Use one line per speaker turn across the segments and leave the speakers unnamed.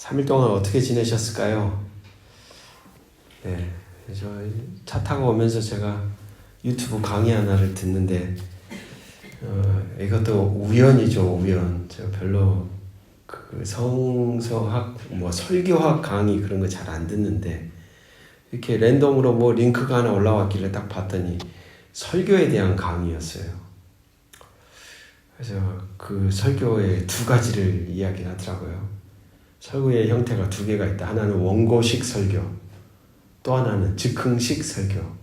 3일 동안 어떻게 지내셨을까요? 네, 저 차 타고 오면서 제가 유튜브 강의 하나를 듣는데 이것도 우연이죠, 우연. 제가 별로 그 성서학, 설교학 강의 그런 거 잘 안 듣는데 이렇게 랜덤으로 링크가 하나 올라왔길래 딱 봤더니 설교에 대한 강의였어요. 그래서 그 설교의 두 가지를 이야기하더라고요. 설교의 형태가 두 개가 있다. 하나는 원고식 설교, 또 하나는 즉흥식 설교.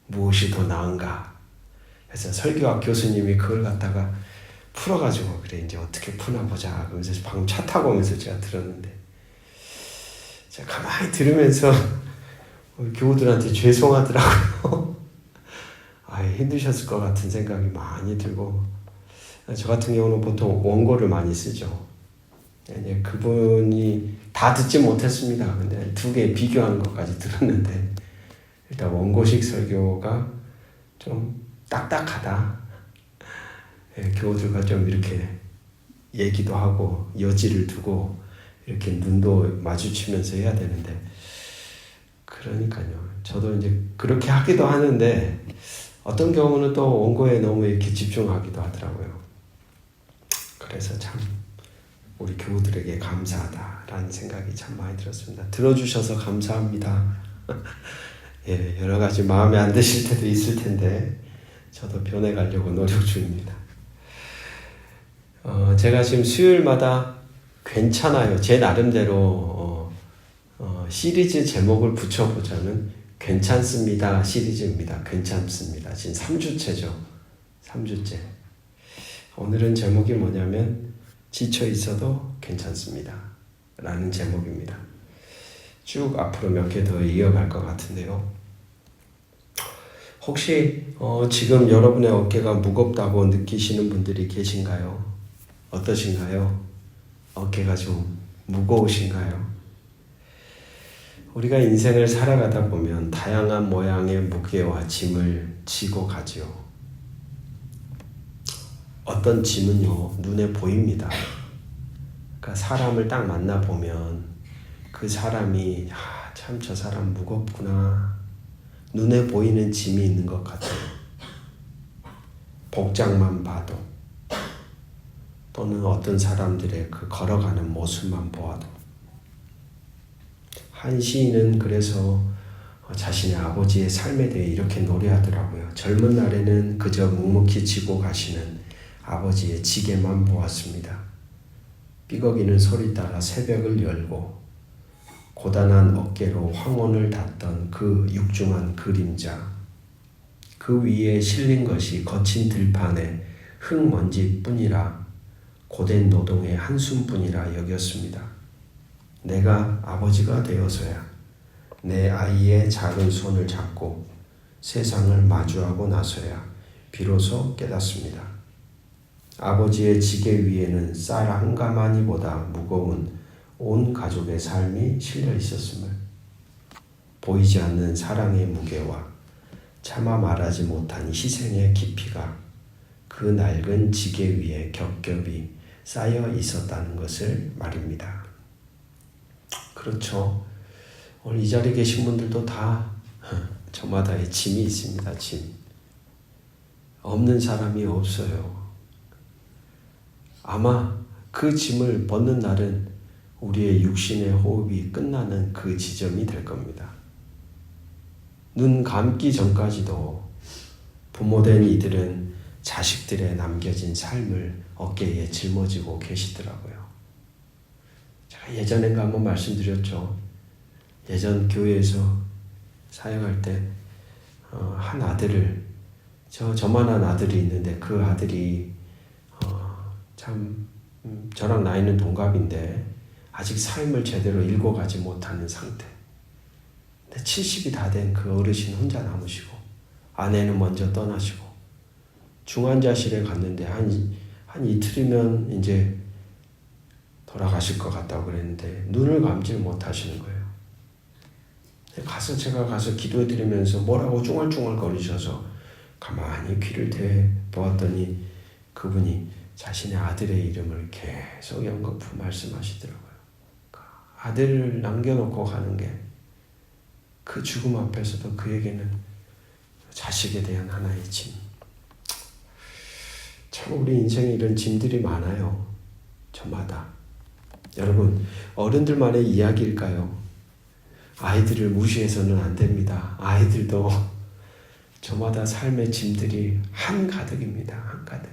무엇이 더 나은가? 그래서 설교학 교수님이 그걸 갖다가 풀어가지고 그래 이제 어떻게 푸나보자. 그러면서 방금 차 타고 오면서 제가 들었는데 제가 가만히 들으면서 우리 교우들한테 죄송하더라고요. 힘드셨을 것 같은 생각이 많이 들고 저 같은 경우는 보통 원고를 많이 쓰죠. 이제 그분이 다 듣지 못했습니다. 근데 두 개 비교하는 것까지 들었는데 일단 원고식 설교가 좀 딱딱하다. 교우들과 좀 이렇게 얘기도 하고 여지를 두고 이렇게 눈도 마주치면서 해야 되는데 그러니까요. 저도 이제 그렇게 하기도 하는데 어떤 경우는 또 원고에 너무 이렇게 집중하기도 하더라고요. 그래서 참 우리 교우들에게 감사하다라는 생각이 참 많이 들었습니다. 들어주셔서 감사합니다. 예, 여러 가지 마음에 안 드실 때도 있을 텐데 저도 변해가려고 노력 중입니다. 제가 지금 수요일마다 괜찮아요. 제 나름대로 시리즈 제목을 붙여보자면 괜찮습니다 시리즈입니다. 괜찮습니다. 지금 3주째죠. 3주째. 오늘은 제목이 뭐냐면 지쳐 있어도 괜찮습니다 라는 제목입니다. 쭉 앞으로 몇 개 더 이어갈 것 같은데요. 혹시 지금 여러분의 어깨가 무겁다고 느끼시는 분들이 계신가요? 어떠신가요? 어깨가 좀 무거우신가요? 우리가 인생을 살아가다 보면 다양한 모양의 무게와 짐을 지고 가지요. 어떤 짐은요, 눈에 보입니다. 그러니까 사람을 딱 만나보면 그 사람이 참 저 사람 무겁구나. 눈에 보이는 짐이 있는 것 같아요. 복장만 봐도 또는 어떤 사람들의 그 걸어가는 모습만 보아도. 한 시인은 그래서 자신의 아버지의 삶에 대해 이렇게 노래하더라고요. 젊은 날에는 그저 묵묵히 지고 가시는 아버지의 지게만 보았습니다. 삐걱이는 소리 따라 새벽을 열고 고단한 어깨로 황혼을 닫던 그 육중한 그림자, 그 위에 실린 것이 거친 들판의 흙먼지뿐이라 고된 노동의 한숨뿐이라 여겼습니다. 내가 아버지가 되어서야 내 아이의 작은 손을 잡고 세상을 마주하고 나서야 비로소 깨닫습니다. 아버지의 지게 위에는 쌀 한 가마니보다 무거운 온 가족의 삶이 실려 있었음을, 보이지 않는 사랑의 무게와 차마 말하지 못한 희생의 깊이가 그 낡은 지게 위에 겹겹이 쌓여 있었다는 것을 말입니다. 그렇죠. 오늘 이 자리에 계신 분들도 다 저마다의 짐이 있습니다. 짐. 없는 사람이 없어요. 아마 그 짐을 벗는 날은 우리의 육신의 호흡이 끝나는 그 지점이 될 겁니다. 눈 감기 전까지도 부모된 이들은 자식들의 남겨진 삶을 어깨에 짊어지고 계시더라고요. 제가 예전엔가 한번 말씀드렸죠. 예전 교회에서 사역할 때 한 아들을 저만한 아들이 있는데 그 아들이 참 저랑 나이는 동갑인데 아직 삶을 제대로 읽어가지 못하는 상태. 근데 70이 다 된 그 어르신 혼자 남으시고 아내는 먼저 떠나시고 중환자실에 갔는데 한 이틀이면 이제 돌아가실 것 같다고 그랬는데 눈을 감지를 못하시는 거예요. 제가 가서 기도해드리면서 뭐라고 쭝얼쭝얼 거리셔서 가만히 귀를 대보았더니 그분이 자신의 아들의 이름을 계속 연거푸 말씀하시더라고요. 아들을 남겨놓고 가는 게 그 죽음 앞에서도 그에게는 자식에 대한 하나의 짐. 참 우리 인생에 이런 짐들이 많아요. 저마다. 여러분, 어른들만의 이야기일까요? 아이들을 무시해서는 안 됩니다. 아이들도 저마다 삶의 짐들이 한가득입니다. 한가득.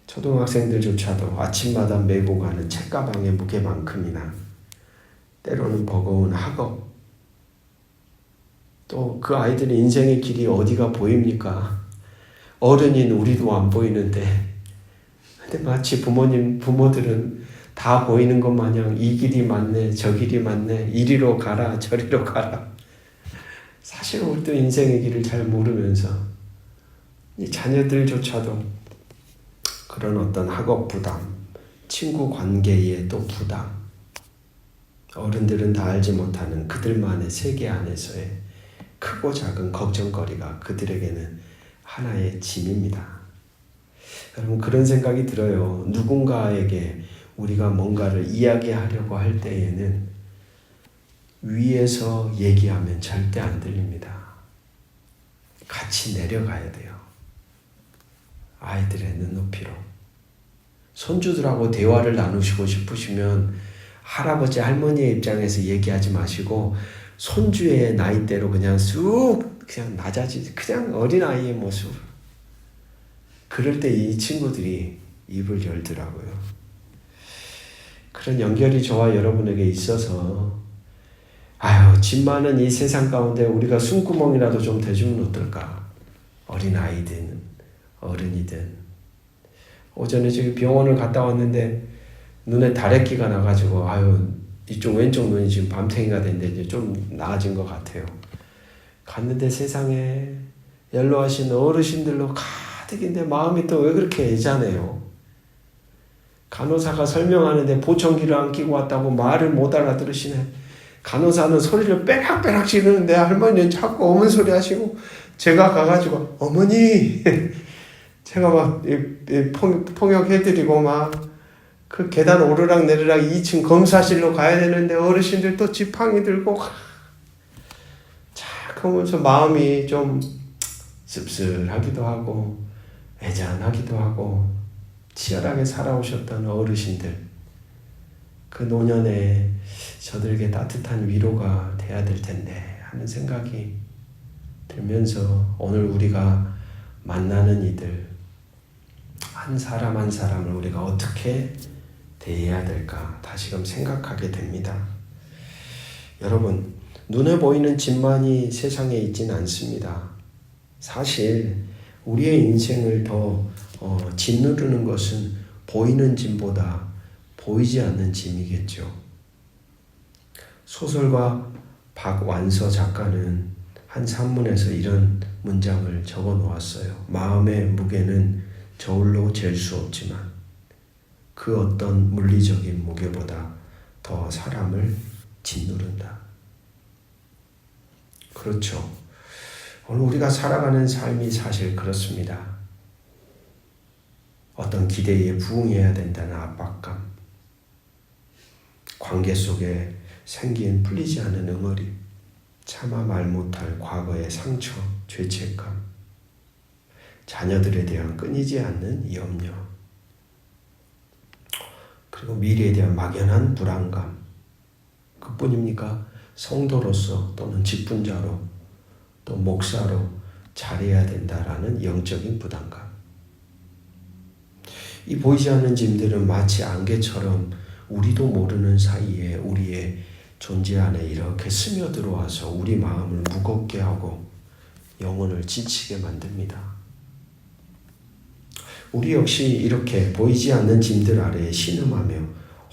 초등학생들조차도 아침마다 메고 가는 책가방의 무게만큼이나 때로는 버거운 학업, 또 그 아이들의 인생의 길이 어디가 보입니까? 어른인 우리도 안 보이는데, 근데 마치 부모들은 다 보이는 것 마냥 이 길이 맞네, 저 길이 맞네, 이리로 가라, 저리로 가라. 사실 우리도 인생의 길을 잘 모르면서 이 자녀들조차도 그런 어떤 학업 부담, 친구 관계의 또 부담, 어른들은 다 알지 못하는 그들만의 세계 안에서의 크고 작은 걱정거리가 그들에게는 하나의 짐입니다. 여러분, 그런 생각이 들어요. 누군가에게 우리가 뭔가를 이야기하려고 할 때에는 위에서 얘기하면 절대 안 들립니다. 같이 내려가야 돼요. 아이들의 눈높이로. 손주들하고 대화를 나누시고 싶으시면 할아버지 할머니의 입장에서 얘기하지 마시고 손주의 나이대로 그냥 쑥 그냥 낮아지, 그냥 어린아이의 모습. 그럴 때 이 친구들이 입을 열더라고요. 그런 연결이 저와 여러분에게 있어서 짐 많은 이 세상 가운데 우리가 숨구멍이라도 좀 대주면 어떨까? 어린아이든 어른이든. 오전에 저기 병원을 갔다 왔는데 눈에 다래끼가 나가지고 이쪽 왼쪽 눈이 지금 밤탱이가 됐는데 이제 좀 나아진 것 같아요. 갔는데 세상에 연로하신 어르신들로 가득인데 마음이 또 왜 그렇게 애잔해요. 간호사가 설명하는데 보청기를 안 끼고 왔다고 말을 못 알아들으시네. 간호사는 소리를 빼락빼락 지르는데 할머니는 자꾸 어머니 소리 하시고, 제가 가가지고 어머니 제가 막 통역해드리고 막 그 계단 오르락 내리락 2층 검사실로 가야 되는데 어르신들 또 지팡이 들고 그러면서 마음이 좀 씁쓸하기도 하고 애잔하기도 하고, 치열하게 살아오셨던 어르신들, 그 노년에 저들에게 따뜻한 위로가 돼야 될 텐데 하는 생각이 들면서 오늘 우리가 만나는 이들 한 사람 한 사람을 우리가 어떻게 대해야 될까 다시금 생각하게 됩니다. 여러분, 눈에 보이는 짐만이 세상에 있지는 않습니다. 사실 우리의 인생을 더 짓누르는 것은 보이는 짐보다 보이지 않는 짐이겠죠. 소설가 박완서 작가는 한 산문에서 이런 문장을 적어 놓았어요. 마음의 무게는 저울로 잴 수 없지만 그 어떤 물리적인 무게보다 더 사람을 짓누른다. 그렇죠. 오늘 우리가 살아가는 삶이 사실 그렇습니다. 어떤 기대에 부응해야 된다는 압박감, 관계 속에 생긴 풀리지 않은 응어리, 차마 말 못할 과거의 상처, 죄책감, 자녀들에 대한 끊이지 않는 염려, 그리고 미래에 대한 막연한 불안감. 그뿐입니까? 성도로서 또는 직분자로 또 목사로 잘해야 된다라는 영적인 부담감. 이 보이지 않는 짐들은 마치 안개처럼 우리도 모르는 사이에 우리의 존재 안에 이렇게 스며들어와서 우리 마음을 무겁게 하고 영혼을 지치게 만듭니다. 우리 역시 이렇게 보이지 않는 짐들 아래에 신음하며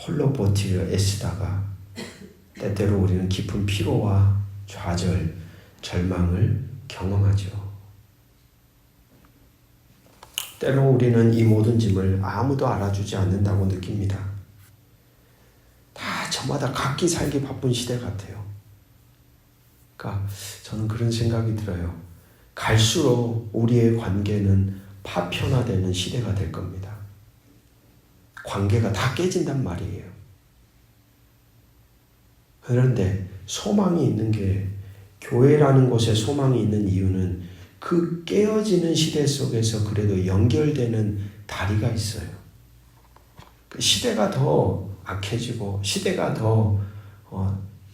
홀로 버티려 애쓰다가 때때로 우리는 깊은 피로와 좌절, 절망을 경험하죠. 때로 우리는 이 모든 짐을 아무도 알아주지 않는다고 느낍니다. 다 저마다 각기 살기 바쁜 시대 같아요. 그러니까 저는 그런 생각이 들어요. 갈수록 우리의 관계는 파편화되는 시대가 될 겁니다. 관계가 다 깨진단 말이에요. 그런데 소망이 있는 게, 교회라는 곳에 소망이 있는 이유는 그 깨어지는 시대 속에서 그래도 연결되는 다리가 있어요. 그 시대가 더 악해지고 시대가 더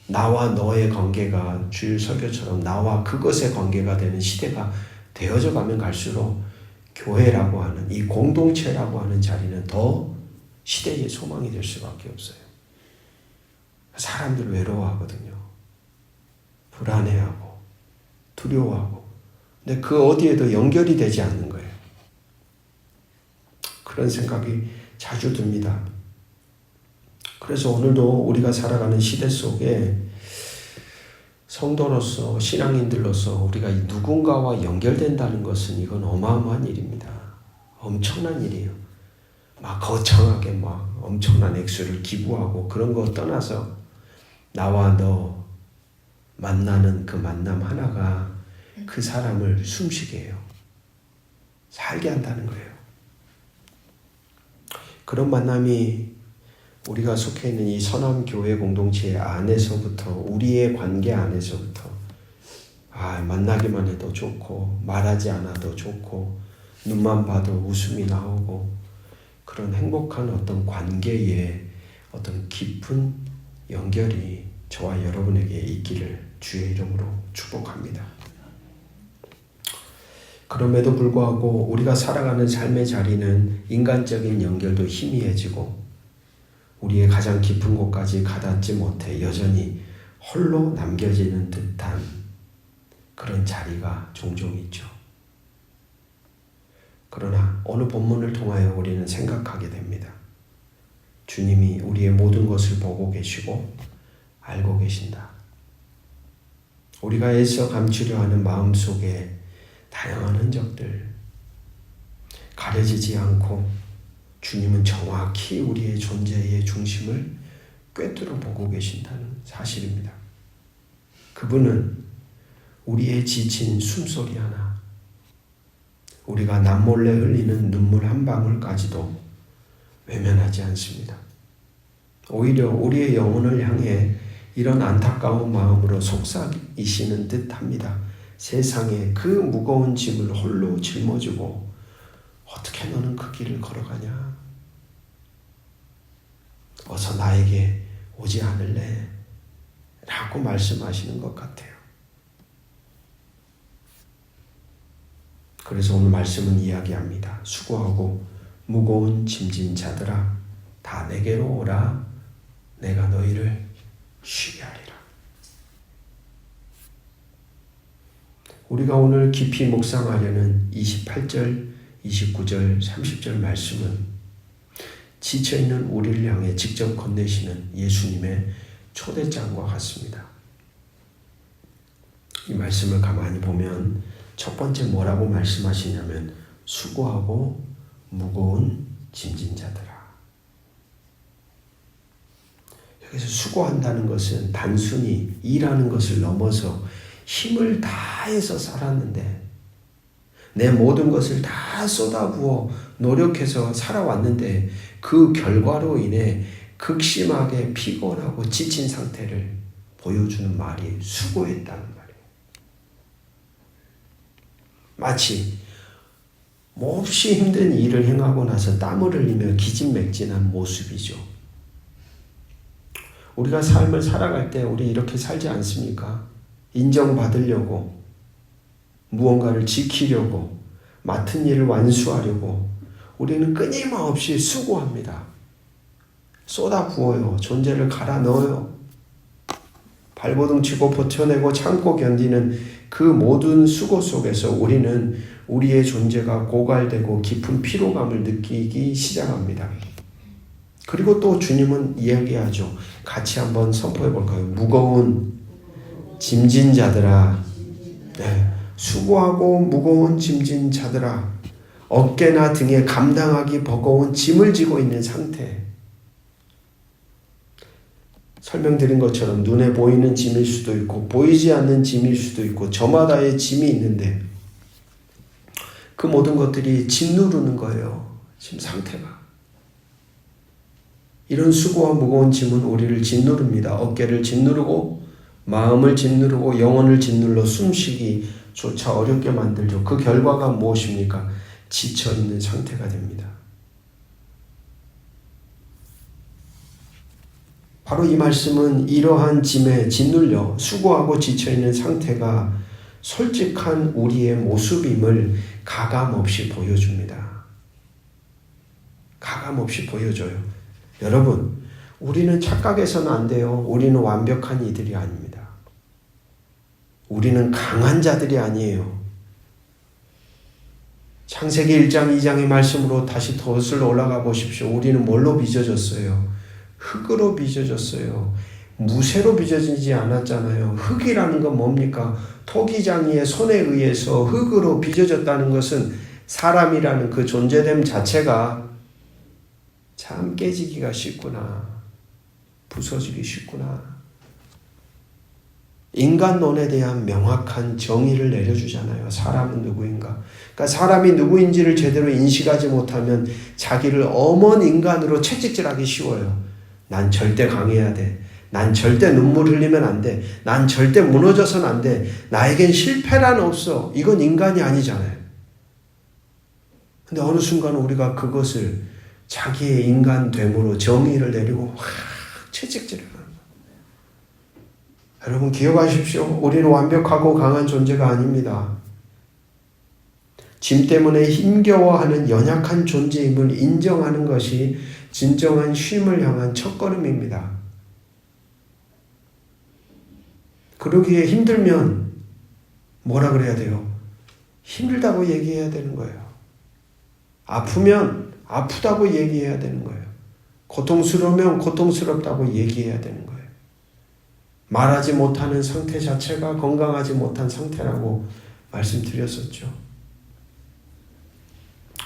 나와 너의 관계가, 주일 설교처럼 나와 그것의 관계가 되는 시대가 되어져 가면 갈수록 교회라고 하는 이 공동체라고 하는 자리는 더 시대의 소망이 될 수밖에 없어요. 사람들 외로워하거든요. 불안해하고 두려워하고. 근데 그 어디에도 연결이 되지 않는 거예요. 그런 생각이 자주 듭니다. 그래서 오늘도 우리가 살아가는 시대 속에 성도로서, 신앙인들로서 우리가 누군가와 연결된다는 것은 이건 어마어마한 일입니다. 엄청난 일이에요. 막 거창하게 막 엄청난 액수를 기부하고 그런 거 떠나서 나와 너 만나는 그 만남 하나가 그 사람을 숨쉬게 해요. 살게 한다는 거예요. 그런 만남이 우리가 속해 있는 이 선함교회 공동체 안에서부터, 우리의 관계 안에서부터 만나기만 해도 좋고 말하지 않아도 좋고 눈만 봐도 웃음이 나오고 그런 행복한 어떤 관계의 어떤 깊은 연결이 저와 여러분에게 있기를 주의 이름으로 축복합니다. 그럼에도 불구하고 우리가 살아가는 삶의 자리는 인간적인 연결도 희미해지고 우리의 가장 깊은 곳까지 가닿지 못해 여전히 홀로 남겨지는 듯한 그런 자리가 종종 있죠. 그러나 오늘 본문을 통하여 우리는 생각하게 됩니다. 주님이 우리의 모든 것을 보고 계시고 알고 계신다. 우리가 애써 감추려 하는 마음속에 다양한 흔적들 가려지지 않고 주님은 정확히 우리의 존재의 중심을 꿰뚫어 보고 계신다는 사실입니다. 그분은 우리의 지친 숨소리 하나, 우리가 남몰래 흘리는 눈물 한 방울까지도 외면하지 않습니다. 오히려 우리의 영혼을 향해 이런 안타까운 마음으로 속삭이시는 듯합니다. 세상에 그 무거운 짐을 홀로 짊어지고 어떻게 너는 그 길을 걸어가냐? 어서 나에게 오지 않을래? 라고 말씀하시는 것 같아요. 그래서 오늘 말씀은 이야기합니다. 수고하고 무거운 짐진 자들아 다 내게로 오라. 내가 너희를 쉬게 하리라. 우리가 오늘 깊이 묵상하려는 28절, 29절, 30절 말씀은 지쳐있는 우리를 향해 직접 건네시는 예수님의 초대장과 같습니다. 이 말씀을 가만히 보면 첫 번째 뭐라고 말씀하시냐면 수고하고 무거운 짐진 자들아. 여기서 수고한다는 것은 단순히 일하는 것을 넘어서 힘을 다해서 살았는데 내 모든 것을 다 쏟아부어 노력해서 살아왔는데 그 결과로 인해 극심하게 피곤하고 지친 상태를 보여주는 말이 수고했다는 말이에요. 마치 몹시 힘든 일을 행하고 나서 땀을 흘리며 기진맥진한 모습이죠. 우리가 삶을 살아갈 때 우리 이렇게 살지 않습니까? 인정받으려고, 무언가를 지키려고, 맡은 일을 완수하려고 우리는 끊임없이 수고합니다. 쏟아부어요. 존재를 갈아 넣어요. 발버둥 치고 버텨내고 참고 견디는 그 모든 수고 속에서 우리는 우리의 존재가 고갈되고 깊은 피로감을 느끼기 시작합니다. 그리고 또 주님은 이야기하죠. 같이 한번 선포해 볼까요? 무거운 짐진 자들아, 네. 수고하고 무거운 짐진 자들아, 어깨나 등에 감당하기 버거운 짐을 지고 있는 상태. 설명드린 것처럼 눈에 보이는 짐일 수도 있고 보이지 않는 짐일 수도 있고 저마다의 짐이 있는데 그 모든 것들이 짓누르는 거예요. 지금 상태가. 이런 수고와 무거운 짐은 우리를 짓누릅니다. 어깨를 짓누르고 마음을 짓누르고 영혼을 짓눌러 숨쉬기조차 어렵게 만들죠. 그 결과가 무엇입니까? 지쳐있는 상태가 됩니다. 바로 이 말씀은 이러한 짐에 짓눌려 수고하고 지쳐있는 상태가 솔직한 우리의 모습임을 가감없이 보여줍니다. 가감없이 보여줘요. 여러분, 우리는 착각해서는 안 돼요. 우리는 완벽한 이들이 아닙니다. 우리는 강한 자들이 아니에요. 창세기 1장 2장의 말씀으로 다시 덧을 올라가 보십시오. 우리는 뭘로 빚어졌어요? 흙으로 빚어졌어요. 무쇠로 빚어지지 않았잖아요. 흙이라는 건 뭡니까? 토기장이의 손에 의해서 흙으로 빚어졌다는 것은 사람이라는 그 존재됨 자체가 참 깨지기가 쉽구나. 부서지기 쉽구나. 인간론에 대한 명확한 정의를 내려주잖아요. 사람은 누구인가? 그러니까 사람이 누구인지를 제대로 인식하지 못하면 자기를 엄한 인간으로 채찍질하기 쉬워요. 난 절대 강해야 돼. 난 절대 눈물 흘리면 안 돼. 난 절대 무너져서는 안 돼. 나에겐 실패란 없어. 이건 인간이 아니잖아요. 근데 어느 순간 우리가 그것을 자기의 인간됨으로 정의를 내리고 확 채찍질을 하는 거예요. 여러분 기억하십시오. 우리는 완벽하고 강한 존재가 아닙니다. 짐 때문에 힘겨워하는 연약한 존재임을 인정하는 것이 진정한 쉼을 향한 첫걸음입니다. 그러기에 힘들면 뭐라 그래야 돼요? 힘들다고 얘기해야 되는 거예요. 아프면 아프다고 얘기해야 되는 거예요. 고통스러우면 고통스럽다고 얘기해야 되는 거예요. 말하지 못하는 상태 자체가 건강하지 못한 상태라고 말씀드렸었죠.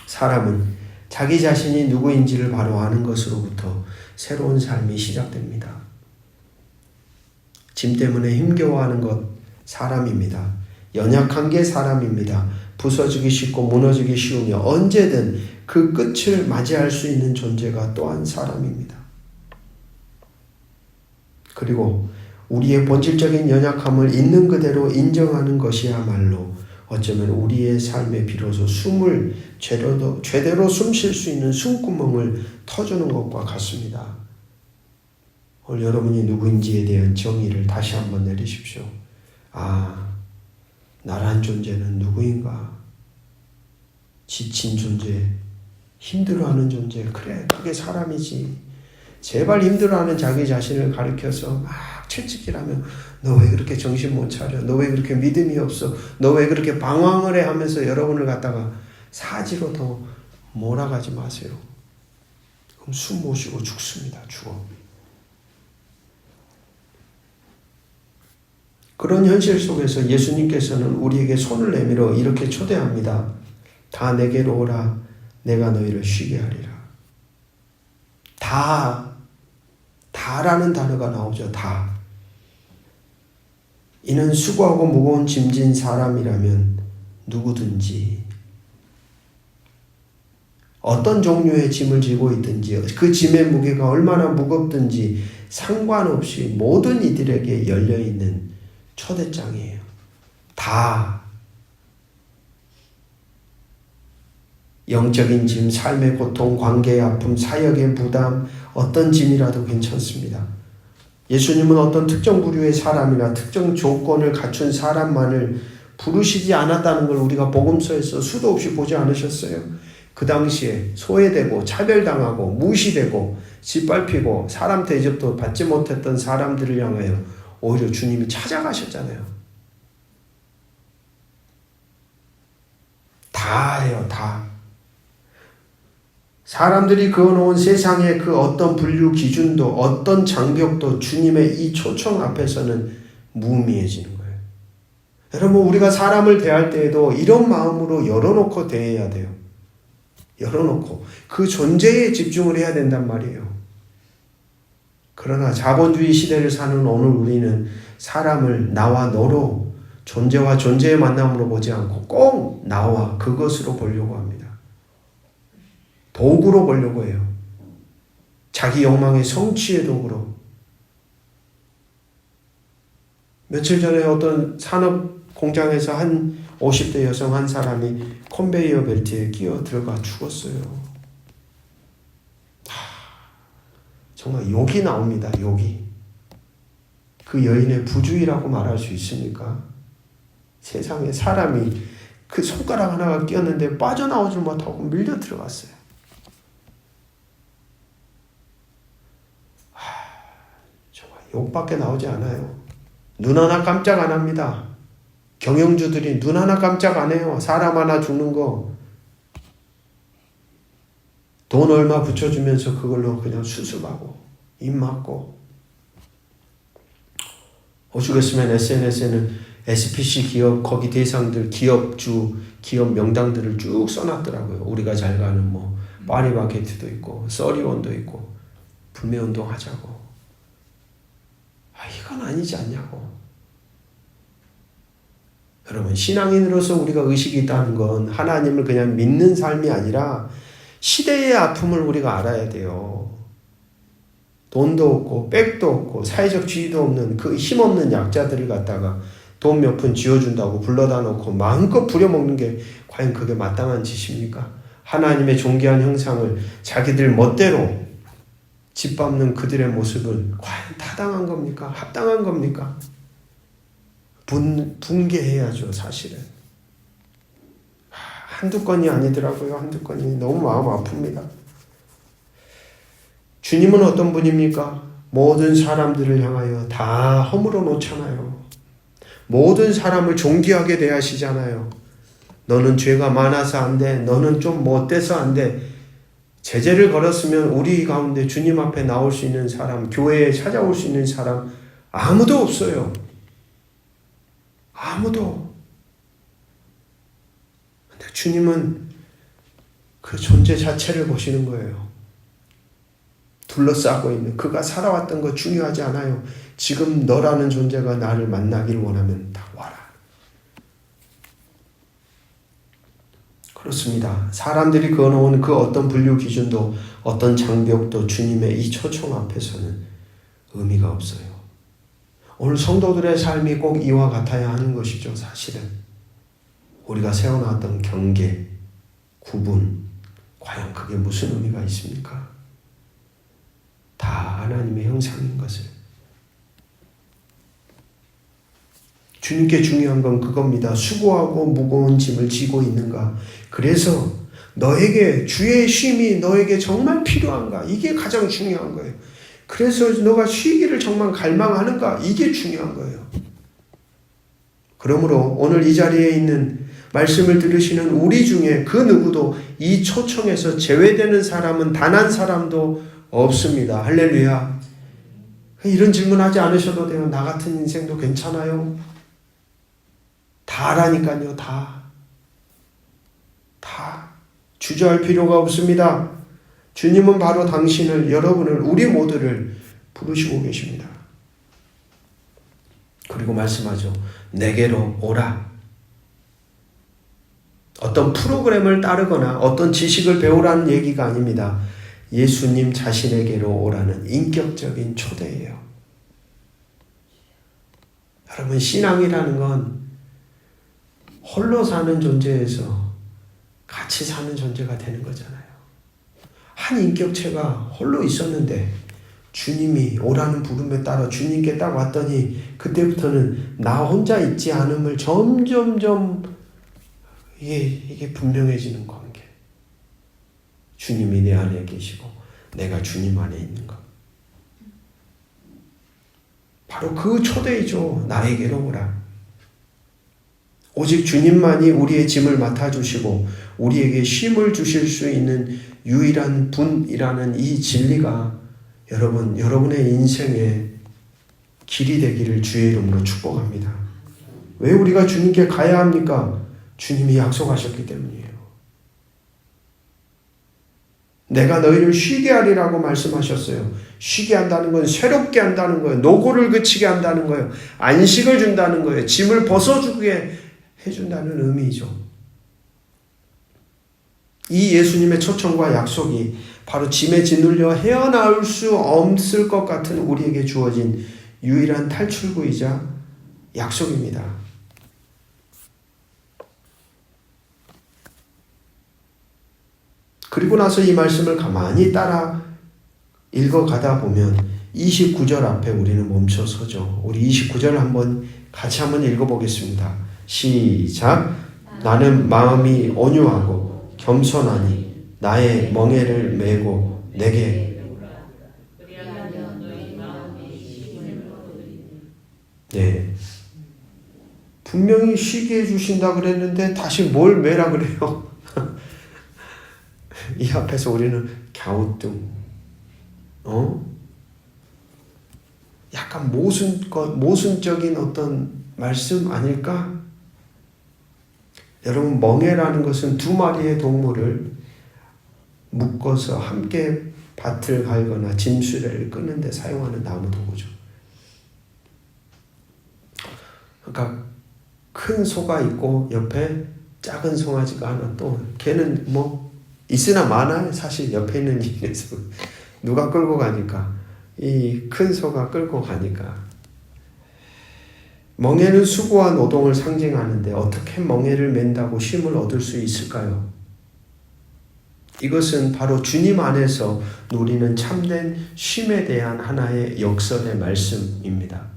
사람은 자기 자신이 누구인지를 바로 아는 것으로부터 새로운 삶이 시작됩니다. 짐 때문에 힘겨워하는 것 사람입니다. 연약한 게 사람입니다. 부서지기 쉽고 무너지기 쉬우며 언제든 그 끝을 맞이할 수 있는 존재가 또한 사람입니다. 그리고 우리의 본질적인 연약함을 있는 그대로 인정하는 것이야말로 어쩌면 우리의 삶에 비로소 숨을 제대로 숨 쉴 수 있는 숨구멍을 터주는 것과 같습니다. 오늘 여러분이 누구인지에 대한 정의를 다시 한번 내리십시오. 아, 나란 존재는 누구인가? 지친 존재, 힘들어하는 존재, 그래, 그게 사람이지. 제발 힘들어하는 자기 자신을 가리켜서 막 채찍질하며 너 왜 그렇게 정신 못 차려? 너 왜 그렇게 믿음이 없어? 너 왜 그렇게 방황을 해? 하면서 여러분을 갖다가 사지로 더 몰아가지 마세요. 그럼 숨 못 쉬고 죽습니다. 죽어. 그런 현실 속에서 예수님께서는 우리에게 손을 내밀어 이렇게 초대합니다. 다 내게로 오라. 내가 너희를 쉬게 하리라. 다라는 단어가 나오죠. 다. 이는 수고하고 무거운 짐진 사람이라면 누구든지 어떤 종류의 짐을 지고 있든지 그 짐의 무게가 얼마나 무겁든지 상관없이 모든 이들에게 열려있는 초대장이에요. 다. 영적인 짐, 삶의 고통, 관계의 아픔, 사역의 부담, 어떤 짐이라도 괜찮습니다. 예수님은 어떤 특정 부류의 사람이나 특정 조건을 갖춘 사람만을 부르시지 않았다는 걸 우리가 복음서에서 수도 없이 보지 않으셨어요? 그 당시에 소외되고 차별당하고 무시되고 짓밟히고 사람 대접도 받지 못했던 사람들을 향하여 오히려 주님이 찾아가셨잖아요. 다예요, 다. 사람들이 그어놓은 세상의 그 어떤 분류 기준도 어떤 장벽도 주님의 이 초청 앞에서는 무의미해지는 거예요. 여러분 우리가 사람을 대할 때에도 이런 마음으로 열어놓고 대해야 돼요. 열어놓고 그 존재에 집중을 해야 된단 말이에요. 그러나 자본주의 시대를 사는 오늘 우리는 사람을 나와 너로 존재와 존재의 만남으로 보지 않고 꼭 나와 그것으로 보려고 합니다. 도구로 보려고 해요. 자기 욕망의 성취의 도구로. 며칠 전에 어떤 산업 공장에서 한 50대 여성 한 사람이 컨베이어 벨트에 끼어 들어가 죽었어요. 정말 욕이 나옵니다. 욕이. 그 여인의 부주의라고 말할 수 있습니까? 세상에 사람이 그 손가락 하나가 끼었는데 빠져나오지 못하고 밀려 들어갔어요. 정말 욕밖에 나오지 않아요. 눈 하나 깜짝 안 합니다. 경영주들이 눈 하나 깜짝 안 해요. 사람 하나 죽는 거. 돈 얼마 붙여주면서 그걸로 그냥 수습하고 입 막고. 오죽했으면 SNS에는 SPC 기업 거기 대상들 기업주 기업 명당들을 쭉 써놨더라고요. 우리가 잘 가는 뭐 파리바게트도 있고 써리원도 있고 불매운동 하자고. 이건 아니지 않냐고. 여러분, 신앙인으로서 우리가 의식이 있다는 건 하나님을 그냥 믿는 삶이 아니라 시대의 아픔을 우리가 알아야 돼요. 돈도 없고 백도 없고 사회적 지위도 없는 그 힘없는 약자들을 갖다가 돈 몇 푼 쥐어준다고 불러다 놓고 마음껏 부려먹는 게 과연 그게 마땅한 짓입니까? 하나님의 존귀한 형상을 자기들 멋대로 짓밟는 그들의 모습은 과연 타당한 겁니까? 합당한 겁니까? 분개해야죠, 사실은. 한두 건이 아니더라고요. 한두 건이. 너무 마음 아픕니다. 주님은 어떤 분입니까? 모든 사람들을 향하여 다 허물어 놓잖아요. 모든 사람을 존귀하게 대하시잖아요. 너는 죄가 많아서 안 돼. 너는 좀 못돼서 안 돼. 제재를 걸었으면 우리 가운데 주님 앞에 나올 수 있는 사람, 교회에 찾아올 수 있는 사람 아무도 없어요. 아무도. 근데 주님은 그 존재 자체를 보시는 거예요. 둘러싸고 있는 그가 살아왔던 거 중요하지 않아요. 지금 너라는 존재가 나를 만나기를 원하면 다 와라. 그렇습니다. 사람들이 그어놓은 그 어떤 분류 기준도 어떤 장벽도 주님의 이 초청 앞에서는 의미가 없어요. 오늘 성도들의 삶이 꼭 이와 같아야 하는 것이죠. 사실은 우리가 세워놨던 경계, 구분, 과연 그게 무슨 의미가 있습니까? 다 하나님의 형상인 것을. 주님께 중요한 건 그겁니다. 수고하고 무거운 짐을 지고 있는가? 그래서 너에게 주의 쉼이 너에게 정말 필요한가? 이게 가장 중요한 거예요. 그래서 너가 쉬기를 정말 갈망하는가? 이게 중요한 거예요. 그러므로 오늘 이 자리에 있는 말씀을 들으시는 우리 중에 그 누구도 이 초청에서 제외되는 사람은 단 한 사람도 없습니다. 할렐루야. 이런 질문하지 않으셔도 돼요. 나 같은 인생도 괜찮아요. 다라니까요. 다. 주저할 필요가 없습니다. 주님은 바로 당신을, 여러분을, 우리 모두를 부르시고 계십니다. 그리고 말씀하죠. 내게로 오라. 어떤 프로그램을 따르거나 어떤 지식을 배우라는 얘기가 아닙니다. 예수님 자신에게로 오라는 인격적인 초대예요. 여러분, 신앙이라는 건 홀로 사는 존재에서 같이 사는 존재가 되는 거잖아요. 한 인격체가 홀로 있었는데 주님이 오라는 부름에 따라 주님께 딱 왔더니 그때부터는 나 혼자 있지 않음을 점점점 이게 분명해지는 관계. 주님이 내 안에 계시고 내가 주님 안에 있는 것. 바로 그 초대이죠. 나에게로 오라. 오직 주님만이 우리의 짐을 맡아주시고 우리에게 쉼을 주실 수 있는 유일한 분이라는 이 진리가 여러분의 인생의 길이 되기를 주의 이름으로 축복합니다. 왜 우리가 주님께 가야 합니까? 주님이 약속하셨기 때문이에요. 내가 너희를 쉬게 하리라고 말씀하셨어요. 쉬게 한다는 건 새롭게 한다는 거예요. 노고를 그치게 한다는 거예요. 안식을 준다는 거예요. 짐을 벗어주게 해준다는 의미죠. 이 예수님의 초청과 약속이 바로 짐에 짓눌려 헤어나올 수 없을 것 같은 우리에게 주어진 유일한 탈출구이자 약속입니다. 그리고 나서 이 말씀을 가만히 따라 읽어가다 보면 29절 앞에 우리는 멈춰서죠. 우리 29절 같이 한번 읽어보겠습니다. 시작. 나는 마음이 온유하고 겸손하니 나의 멍에를 메고 내게. 네. 분명히 쉬게 해주신다 그랬는데 다시 뭘 메라 그래요? 이 앞에서 우리는 갸우뚱, 약간 모순적인 어떤 말씀 아닐까? 여러분, 멍에라는 것은 두 마리의 동물을 묶어서 함께 밭을 갈거나 짐수레를 끄는 데 사용하는 나무 도구죠. 그러니까 큰 소가 있고 옆에 작은 송아지가 하나, 또 걔는 있으나 마나 사실 옆에 있는 이 녀석 누가 끌고 가니까, 이 큰 소가 끌고 가니까. 멍에는 수고와 노동을 상징하는데 어떻게 멍에를 맨다고 쉼을 얻을 수 있을까요? 이것은 바로 주님 안에서 누리는 참된 쉼에 대한 하나의 역설의 말씀입니다.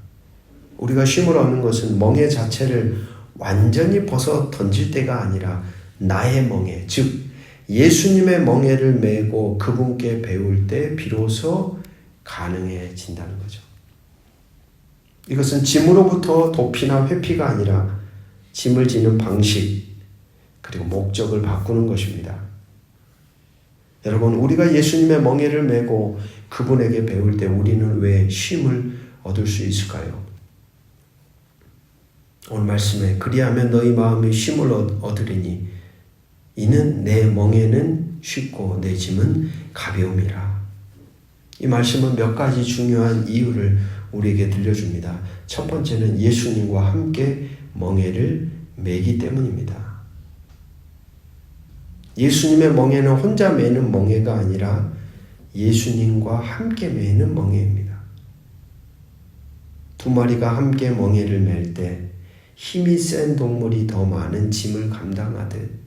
우리가 쉼을 얻는 것은 멍에 자체를 완전히 벗어 던질 때가 아니라 나의 멍에, 즉 예수님의 멍에를 메고 그분께 배울 때 비로소 가능해진다는 거죠. 이것은 짐으로부터 도피나 회피가 아니라 짐을 지는 방식, 그리고 목적을 바꾸는 것입니다. 여러분, 우리가 예수님의 멍에를 메고 그분에게 배울 때 우리는 왜 쉼을 얻을 수 있을까요? 오늘 말씀에 그리하면 너희 마음이 쉼을 얻으리니 이는 내 멍에는 쉽고 내 짐은 가벼움이라. 이 말씀은 몇 가지 중요한 이유를 우리에게 들려줍니다. 첫 번째는 예수님과 함께 멍에를 메기 때문입니다. 예수님의 멍에는 혼자 메는 멍에가 아니라 예수님과 함께 메는 멍에입니다. 두 마리가 함께 멍에를 맬 때 힘이 센 동물이 더 많은 짐을 감당하듯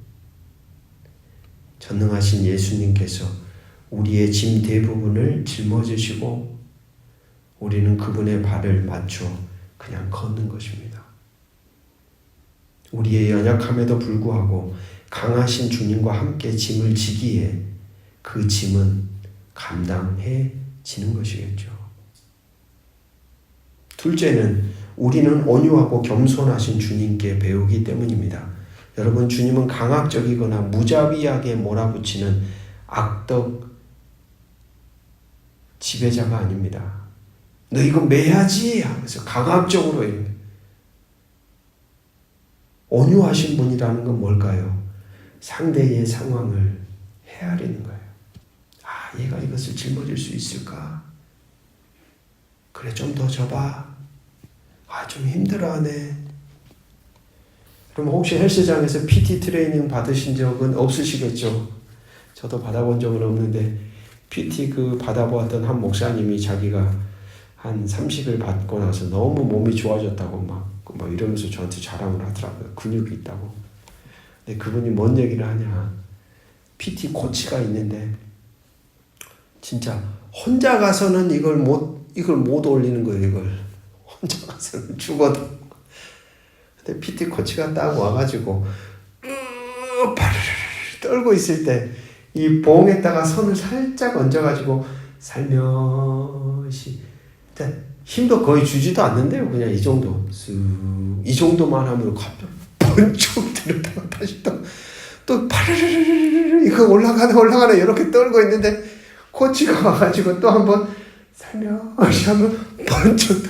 전능하신 예수님께서 우리의 짐 대부분을 짊어지시고 우리는 그분의 발을 맞춰 그냥 걷는 것입니다. 우리의 연약함에도 불구하고 강하신 주님과 함께 짐을 지기에 그 짐은 감당해지는 것이겠죠. 둘째는 우리는 온유하고 겸손하신 주님께 배우기 때문입니다. 여러분, 주님은 강압적이거나 무자비하게 몰아붙이는 악덕 지배자가 아닙니다. 너 이거 매야지 하면서 강압적으로 온유하신 분이라는 건 뭘까요? 상대의 상황을 헤아리는 거예요. 아, 얘가 이것을 짊어질 수 있을까? 그래, 좀 더 줘봐. 아, 좀 힘들어하네. 그럼 혹시 헬스장에서 PT 트레이닝 받으신 적은 없으시겠죠? 저도 받아본 적은 없는데 PT 받아보았던 한 목사님이 자기가 한 30일 받고 나서 너무 몸이 좋아졌다고 막 이러면서 저한테 자랑을 하더라고요. 근육이 있다고. 근데 그분이 뭔 얘기를 하냐. PT 코치가 있는데 진짜 혼자 가서는 이걸 못 올리는 거예요. 이걸 혼자 가서는 죽어도. 근데 PT 코치가 딱 와가지고 파르르 떨고 있을 때 이 봉에다가 손을 살짝 얹어가지고 살며시, 힘도 거의 주지도 않는데요. 그냥 이 정도, 이 정도만 하면 갑자기 번쩍 들었다가 다시 또 파르르르르 이거 올라가나 이렇게 떨고 있는데 코치가 와가지고 또 한번 살며시 하면 번쩍.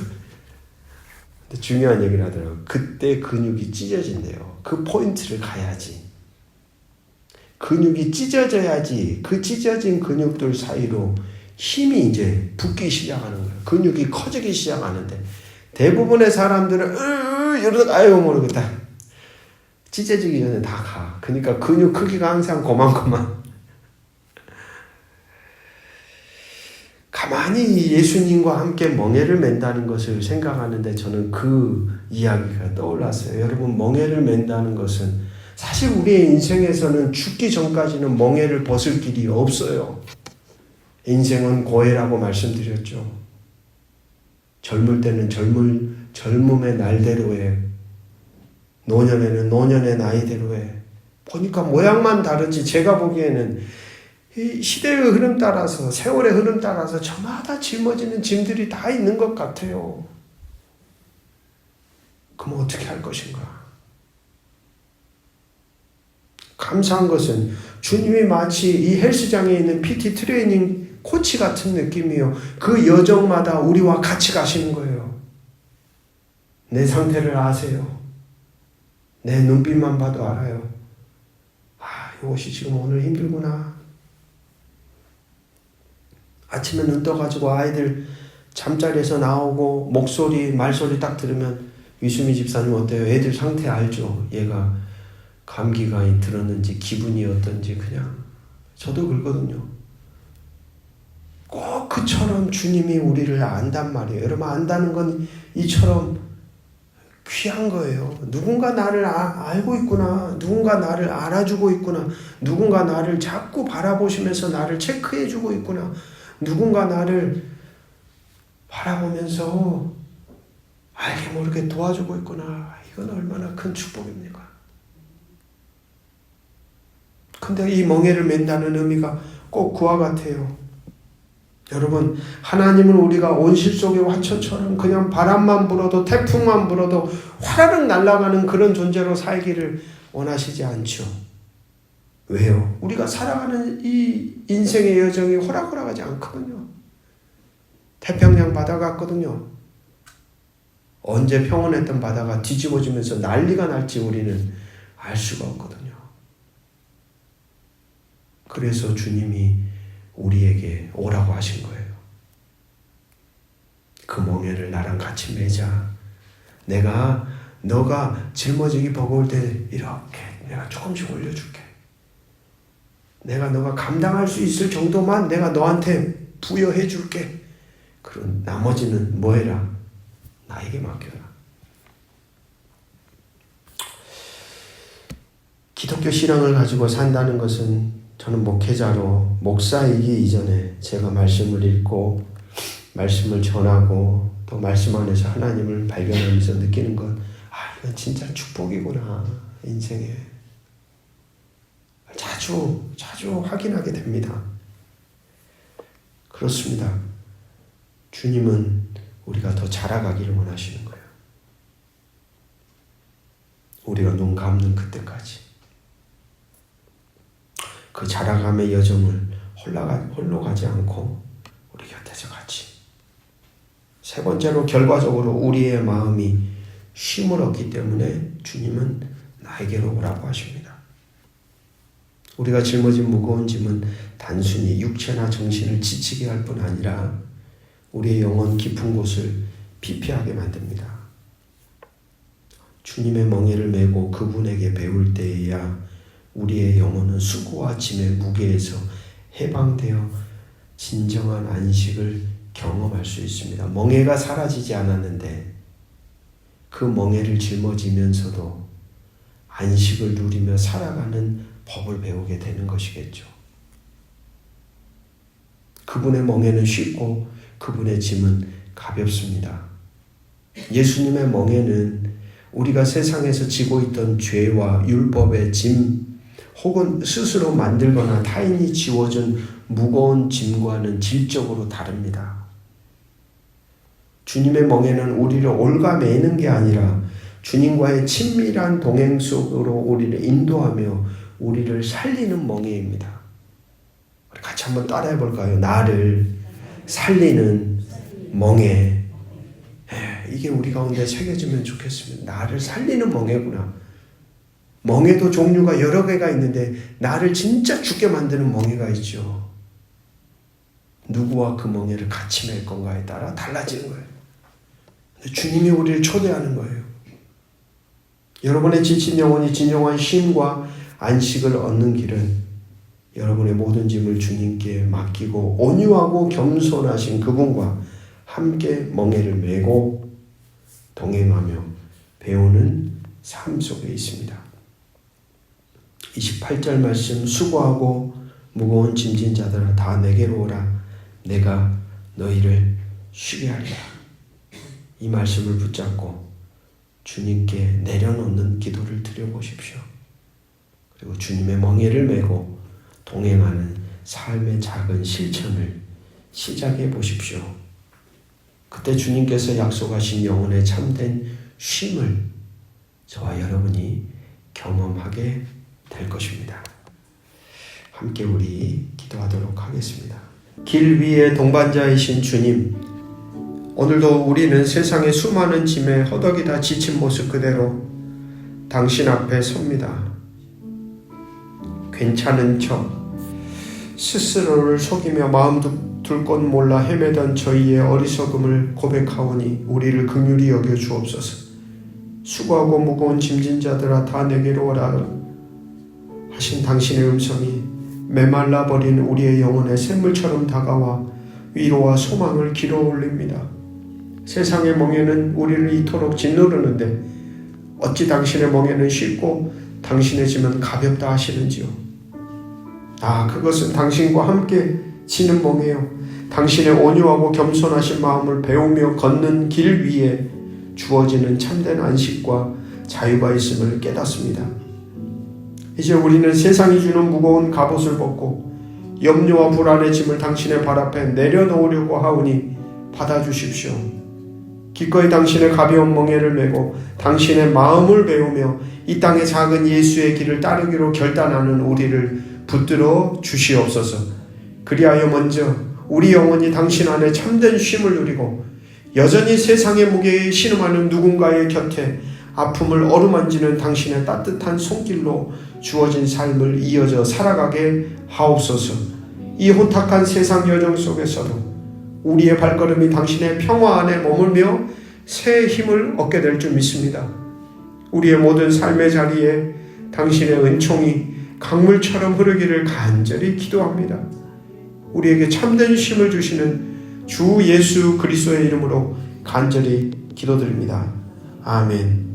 근데 중요한 얘기를 하더라고요. 그때 근육이 찢어진대요. 그 포인트를 가야지. 근육이 찢어져야지 그 찢어진 근육들 사이로 힘이 이제 붙기 시작하는 거예요. 근육이 커지기 시작하는데 대부분의 사람들은 이러다가 아유 모르겠다. 찢어지기 전에 다 가. 그러니까 근육 크기가 항상 고만고만. 가만히 예수님과 함께 멍에를 맨다는 것을 생각하는데 저는 그 이야기가 떠올랐어요. 여러분, 멍에를 맨다는 것은 사실 우리의 인생에서는 죽기 전까지는 멍에를 벗을 길이 없어요. 인생은 고해라고 말씀드렸죠. 젊을 때는 젊음의 날대로에, 노년에는 노년의 나이대로에. 보니까 모양만 다르지 제가 보기에는 이 시대의 흐름 따라서, 세월의 흐름 따라서 저마다 짊어지는 짐들이 다 있는 것 같아요. 그럼 어떻게 할 것인가? 감사한 것은 주님이 마치 이 헬스장에 있는 PT 트레이닝 코치 같은 느낌이요. 그 여정마다 우리와 같이 가시는 거예요. 내 상태를 아세요. 내 눈빛만 봐도 알아요. 아, 이것이 지금 오늘 힘들구나. 아침에 눈 떠가지고 아이들 잠자리에서 나오고 말소리 딱 들으면 위수미 집사님 어때요? 애들 상태 알죠? 얘가 감기가 들었는지 기분이 어떤지 그냥 저도 그러거든요. 꼭 그처럼 주님이 우리를 안단 말이에요. 여러분, 안다는 건 이처럼 귀한 거예요. 누군가 나를 알고 있구나. 누군가 나를 알아주고 있구나. 누군가 나를 자꾸 바라보시면서 나를 체크해주고 있구나. 누군가 나를 바라보면서 알게 모르게 도와주고 있구나. 이건 얼마나 큰 축복입니까? 근데 이 멍에를 맨다는 의미가 꼭 그와 같아요. 여러분, 하나님은 우리가 온실 속의 화초처럼 그냥 바람만 불어도 태풍만 불어도 화라락 날아가는 그런 존재로 살기를 원하시지 않죠. 왜요? 우리가 살아가는 이 인생의 여정이 호락호락하지 않거든요. 태평양 바다 같거든요. 언제 평온했던 바다가 뒤집어지면서 난리가 날지 우리는 알 수가 없거든요. 그래서 주님이 우리에게 오라고 하신 거예요. 그 멍에를 나랑 같이 매자. 너가 짊어지기 버거울 때 이렇게 내가 조금씩 올려줄게. 너가 감당할 수 있을 정도만 내가 너한테 부여해 줄게. 그럼 나머지는 뭐 해라? 나에게 맡겨라. 기독교 신앙을 가지고 산다는 것은 저는 목회자로 목사이기 이전에 제가 말씀을 읽고 말씀을 전하고 또 말씀 안에서 하나님을 발견하면서 느끼는 건 이건 진짜 축복이구나. 인생에 자주 확인하게 됩니다. 그렇습니다. 주님은 우리가 더 자라가기를 원하시는 거예요. 우리가 눈 감는 그때까지 그 자라감의 여정을 홀로 가지 않고 우리 곁에서 같이. 세 번째로, 결과적으로 우리의 마음이 쉼을 얻기 때문에 주님은 나에게로 오라고 하십니다. 우리가 짊어진 무거운 짐은 단순히 육체나 정신을 지치게 할 뿐 아니라 우리의 영혼 깊은 곳을 피폐하게 만듭니다. 주님의 멍에를 메고 그분에게 배울 때에야 우리의 영혼은 수고와 짐의 무게에서 해방되어 진정한 안식을 경험할 수 있습니다. 멍에가 사라지지 않았는데 그 멍에를 짊어지면서도 안식을 누리며 살아가는 법을 배우게 되는 것이겠죠. 그분의 멍에는 쉽고 그분의 짐은 가볍습니다. 예수님의 멍에는 우리가 세상에서 지고 있던 죄와 율법의 짐 혹은 스스로 만들거나 타인이 지워준 무거운 짐과는 질적으로 다릅니다. 주님의 멍에는 우리를 올가매는 게 아니라 주님과의 친밀한 동행 속으로 우리를 인도하며 우리를 살리는 멍에입니다. 우리 같이 한번 따라해 볼까요? 나를 살리는 멍에. 이게 우리 가운데 새겨지면 좋겠습니다. 나를 살리는 멍에구나. 멍에도 종류가 여러 개가 있는데 나를 진짜 죽게 만드는 멍에가 있죠. 누구와 그 멍에를 같이 맬 건가에 따라 달라지는 거예요. 주님이 우리를 초대하는 거예요. 여러분의 지친 영혼이 진정한 쉼과 안식을 얻는 길은 여러분의 모든 짐을 주님께 맡기고 온유하고 겸손하신 그분과 함께 멍에를 메고 동행하며 배우는 삶 속에 있습니다. 28절 말씀, 수고하고 무거운 짐진 자들아 다 내게로 오라. 내가 너희를 쉬게 하리라. 이 말씀을 붙잡고 주님께 내려놓는 기도를 드려보십시오. 그리고 주님의 멍에를 메고 동행하는 삶의 작은 실천을 시작해 보십시오. 그때 주님께서 약속하신 영혼의 참된 쉼을 저와 여러분이 경험하게 될 것입니다. 함께 우리 기도하도록 하겠습니다. 길 위에 동반자이신 주님, 오늘도 우리는 세상의 수많은 짐에 허덕이다 지친 모습 그대로 당신 앞에 섭니다. 괜찮은 척 스스로를 속이며 마음 둘 곳 몰라 헤매던 저희의 어리석음을 고백하오니 우리를 긍휼히 여겨 주옵소서. 수고하고 무거운 짐진 자들아 다 내게로 오라 하신 당신의 음성이 메말라 버린 우리의 영혼에 샘물처럼 다가와 위로와 소망을 길어올립니다. 세상의 멍에는 우리를 이토록 짓누르는데 어찌 당신의 멍에는 쉽고 당신의 짐은 가볍다 하시는지요. 그것은 당신과 함께 지는 멍에요. 당신의 온유하고 겸손하신 마음을 배우며 걷는 길 위에 주어지는 참된 안식과 자유가 있음을 깨닫습니다. 이제 우리는 세상이 주는 무거운 갑옷을 벗고 염려와 불안의 짐을 당신의 발 앞에 내려놓으려고 하오니 받아주십시오. 기꺼이 당신의 가벼운 멍에를 메고 당신의 마음을 배우며 이 땅의 작은 예수의 길을 따르기로 결단하는 우리를 붙들어 주시옵소서. 그리하여 먼저 우리 영혼이 당신 안에 참된 쉼을 누리고 여전히 세상의 무게에 신음하는 누군가의 곁에 아픔을 어루만지는 당신의 따뜻한 손길로 주어진 삶을 이어져 살아가게 하옵소서. 이 혼탁한 세상 여정 속에서도 우리의 발걸음이 당신의 평화 안에 머물며 새 힘을 얻게 될 줄 믿습니다. 우리의 모든 삶의 자리에 당신의 은총이 강물처럼 흐르기를 간절히 기도합니다. 우리에게 참된 쉼을 주시는 주 예수 그리스도의 이름으로 간절히 기도드립니다. 아멘.